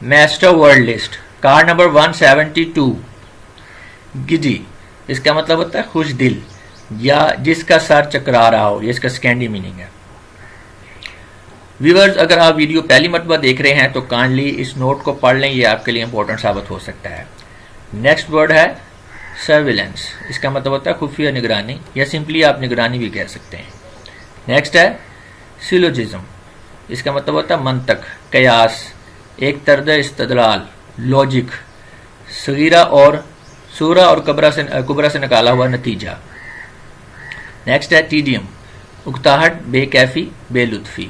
Master word list, card number 172 गिजी, इसका मतलब होता है खुश दिल या जिसका सर चकरा रहा हो, ये इसका सेकेंडरी मीनिंग है। व्यूअर्स, अगर आप वीडियो पहली मरतबा देख रहे हैं तो काइंडली इस नोट को पढ़ लें, ये आपके लिए इंपॉर्टेंट साबित हो सकता है। नेक्स्ट वर्ड है सर्विलेंस, इसका मतलब होता है खुफिया निगरानी या सिंपली आप निगरानी भी कह सकते हैं। नेक्स्ट है सिलोजिज्म, इसका मतलब होता है मंतक, कयास, एक तर्ज इस्तदलाल, लॉजिक, सगीरा और सूरा और कुबरा से निकाला हुआ नतीजा। नेक्स्ट है टीडियम, उकताहट, बेकैफी, बेलुत्फी।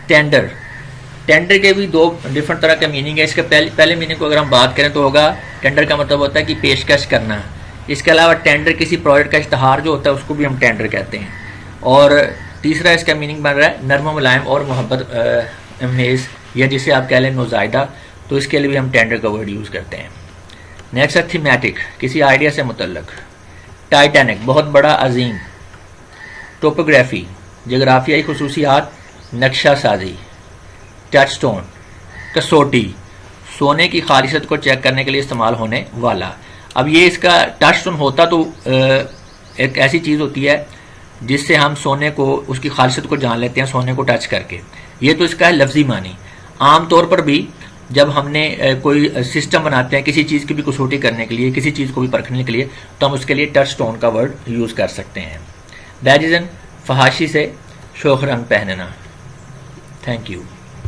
टेंडर, टेंडर के भी दो डिफरेंट तरह का मीनिंग है। इसके पहले मीनिंग को अगर हम बात करें तो होगा, टेंडर का मतलब होता है कि पेशकश करना। इसके अलावा टेंडर किसी प्रोडक्ट का इश्तहार जो होता है उसको भी हम टेंडर कहते हैं। और तीसरा इसका मीनिंग बन रहा है नरम मुलायम और मोहब्बत अमेज, या जिसे आप कह लें नोज़ायदा, तो इसके लिए भी हम टेंडर का वर्ड यूज़ करते हैं। नेक्स्ट है थीमेटिक, किसी आइडिया से मुतल्लक। टाइटैनिक, बहुत बड़ा, अजीम। टोपोग्राफी, जोग्राफियाई खसूसियात, नक्शा साजी। टचस्टोन, कसौटी, सोने की खालिशत को चेक करने के लिए इस्तेमाल होने वाला। अब ये इसका टचस्टोन होता तो एक ऐसी चीज़ होती है जिससे हम सोने को, उसकी खालिशत को जान लेते हैं सोने को टच करके। ये तो इसका है लफ्जी मानी। आम तौर पर भी जब हमने कोई सिस्टम बनाते हैं किसी चीज़ की भी कसौटी करने के लिए, किसी चीज़ को भी परखने के लिए, तो हम उसके लिए टचस्टोन का वर्ड यूज़ कर सकते हैं। बैजिजन, फहाशी से शोख रंग पहनना। Thank you.